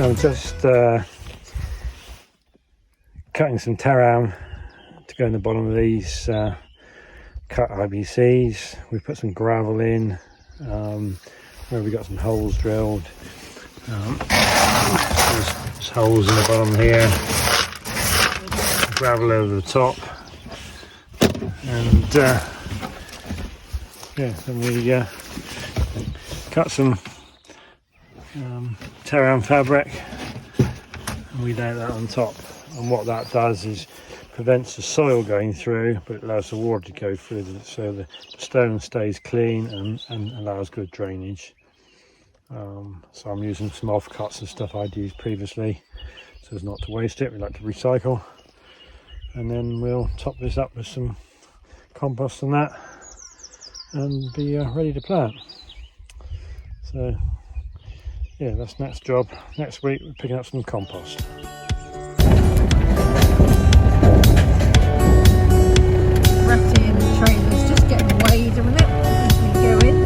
So I'm just cutting some terram to go in the bottom of these cut IBCs. We put some gravel in where we got some holes drilled. There's holes in the bottom here, gravel over the top, and yeah, then we cut some terram fabric and we lay that on top. And what that does is prevents the soil going through, but it allows the water to go through, so the stone stays clean and allows good drainage. So I'm using some offcuts and stuff I'd used previously so as not to waste it. We like to recycle, and then we'll top this up with some compost and that and be ready to plant. So yeah, that's next job. Next week we're picking up some compost. Ratty and the trailer's just getting weighed a minute as we go in.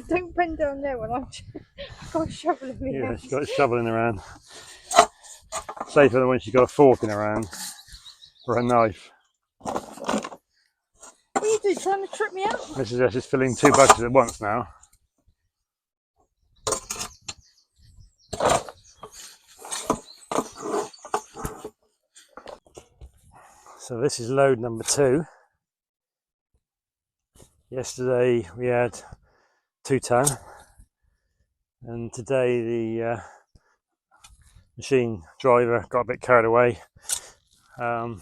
Don't bend down there when I've got a shovel in my hand. Yeah, she's got a shovel in her hand. Safer than when she's got a fork in her hand or a knife. What are you doing, trying to trip me out? Mrs. S is filling 2 buckets at once now. So this is load number 2. Yesterday we had 2 ton, and today the machine driver got a bit carried away, so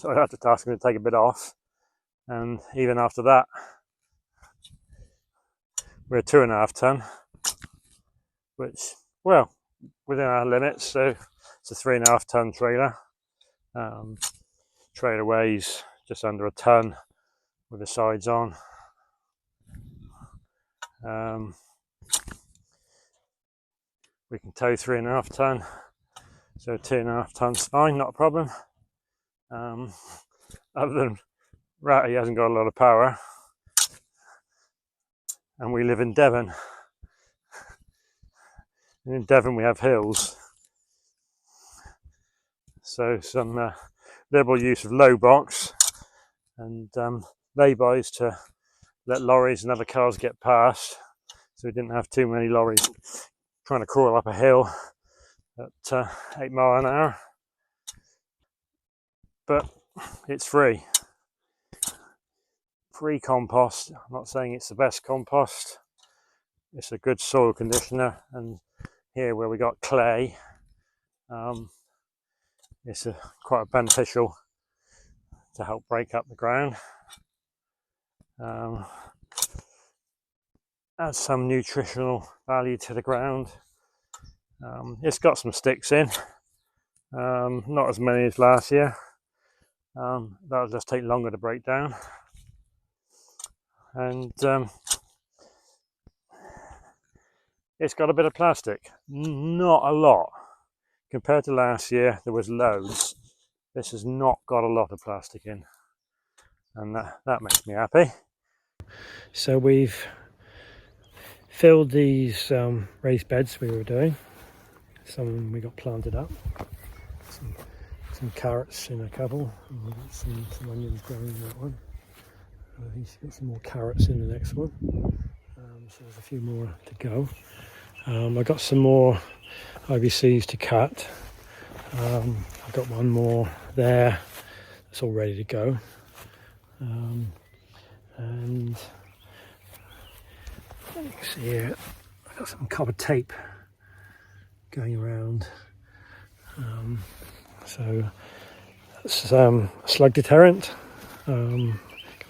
I had to ask him to take a bit off, and even after that we're 2.5 ton, which, well, within our limits. So it's a 3.5 ton trailer. Trailer weighs just under a ton with the sides on. We can tow 3.5 ton, so 2.5 ton's fine, not a problem. Other than Ratty hasn't got a lot of power, and we live in Devon, and in Devon we have hills, so some liberal use of low box and laybys to let lorries and other cars get past, so we didn't have too many lorries trying to crawl up a hill at 8 mile an hour. But it's free compost. I'm not saying it's the best compost, it's a good soil conditioner, and here where we got clay, it's quite beneficial to help break up the ground. Add some nutritional value to the ground. It's got some sticks in, not as many as last year. That'll just take longer to break down, and it's got a bit of plastic, not a lot. Compared to last year, there was loads. This has not got a lot of plastic in, and that makes me happy. So we've filled these raised beds we were doing. Some of them we got planted up. Some carrots in a couple. And we've got some onions growing in that one. I think she's got some more carrots in the next one. So there's a few more to go. I got some more IBCs to cut. I've got one more there that's all ready to go. And You can see here, I've got some copper tape going around. So that's a slug deterrent. Got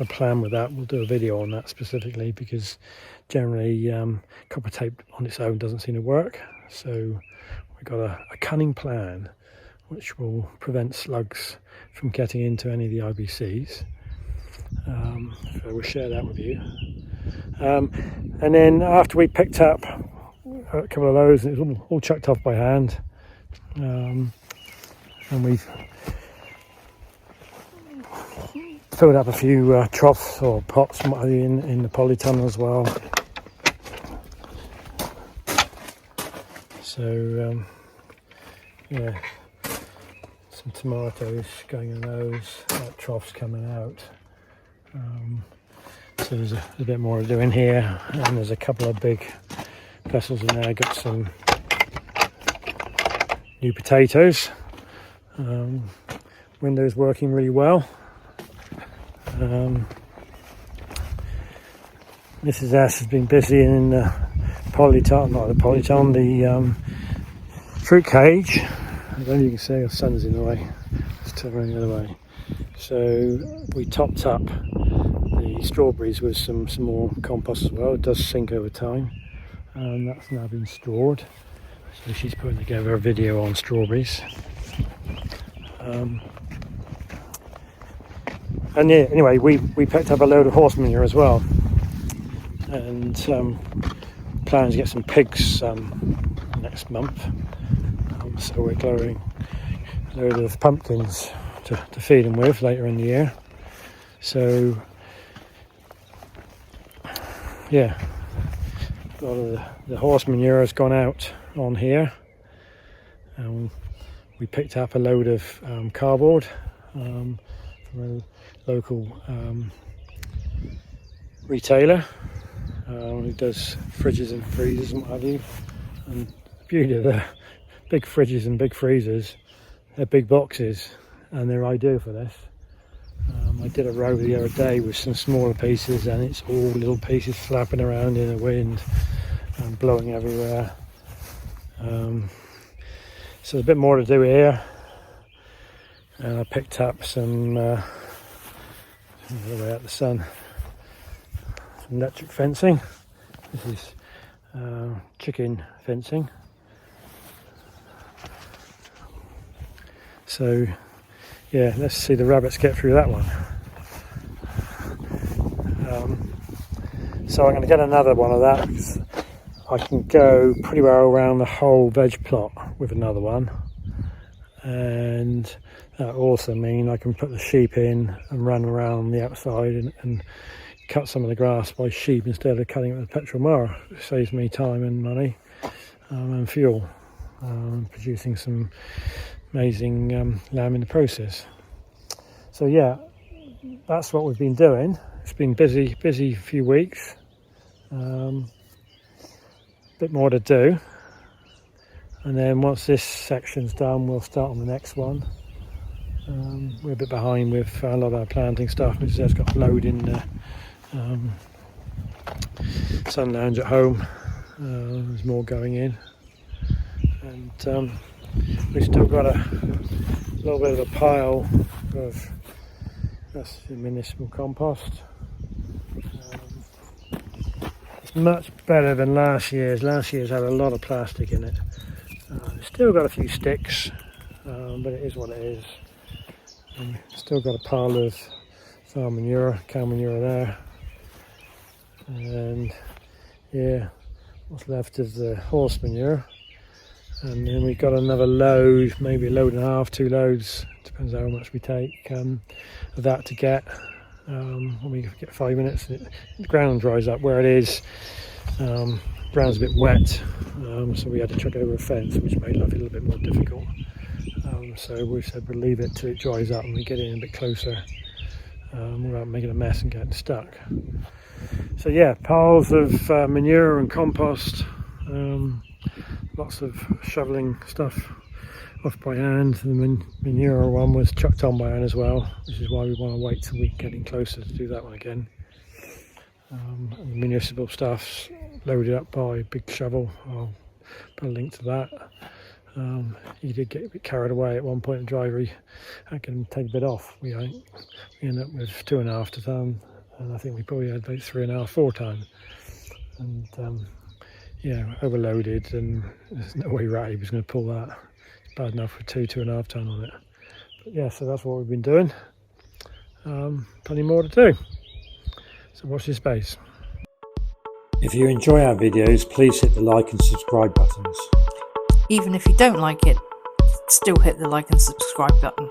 a plan with that. We'll do a video on that specifically because generally copper tape on its own doesn't seem to work. So we've got a cunning plan which will prevent slugs from getting into any of the IBCs. So we'll share that with you. And then after we picked up a couple of those, it was all chucked off by hand. And we've filled up a few troughs or pots in the polytunnel as well. So yeah, some tomatoes going in those, troughs coming out. So there's a bit more to do in here, and there's a couple of big vessels in there. Got some new potatoes. Window's working really well. Mrs. S has been busy in the polytunnel, not the polytunnel, the fruit cage. I don't know if you can see the sun's in the way. It's turning the other way. So we topped up the strawberries with some more compost as well. It does sink over time, and that's now been stored. So she's putting together a video on strawberries. And yeah, anyway, we picked up a load of horse manure as well, and plan to get some pigs next month. So we're growing a load of pumpkins to feed them with later in the year. So yeah, a lot of the horse manure has gone out on here. We picked up a load of cardboard from a local retailer who does fridges and freezers and what have you. And the beauty of the big fridges and big freezers, they're big boxes and they're ideal for this. I did a row the other day with some smaller pieces, and it's all little pieces flapping around in the wind and blowing everywhere. So there's a bit more to do here, and I picked up some way out the sun, some electric fencing. This is chicken fencing. So yeah, let's see the rabbits get through that one. So I'm going to get another one of that, because I can go pretty well around the whole veg plot with another one, and that also means I can put the sheep in and run around the outside and cut some of the grass by sheep instead of cutting it with a petrol mower. It saves me time and money and fuel, producing some amazing lamb in the process. So yeah, that's what we've been doing. It's been busy few weeks. Bit more to do, and then once this section's done, we'll start on the next one. We're a bit behind with a lot of our planting stuff, which has got a load in the sun lounge at home. There's more going in, and we've still got a little bit of a pile of that's municipal compost. It's much better than last year's. Last year's had a lot of plastic in it. Still got a few sticks, but it is what it is. Still got a pile of farm manure, cow manure there, and yeah, what's left is the horse manure. And then we've got another load, maybe a load and a half, 2 loads, depends how much we take of that to get. When we get 5 minutes, the ground dries up where it is. Ground's a bit wet, so we had to chuck it over a fence, which made life a little bit more difficult. So we said we'll leave it till it dries up and we get in a bit closer without making a mess and getting stuck. So yeah, piles of manure and compost, lots of shoveling stuff off by hand. The manure one was chucked on by hand as well, which is why we want to wait till we're getting closer to do that one again. And the municipal staff's loaded up by a big shovel. I'll put a link to that. He did get a bit carried away at one point in the driveway. I can take a bit off. We ended up with 2.5 ton, and I think we probably had about 3.5, 4 ton. And yeah, overloaded, and there's no way Ratty was going to pull that. It's bad enough with 2.5 ton on it. But yeah, so that's what we've been doing. Plenty more to do. So watch this space. If you enjoy our videos, please hit the like and subscribe buttons. Even if you don't like it, still hit the like and subscribe button.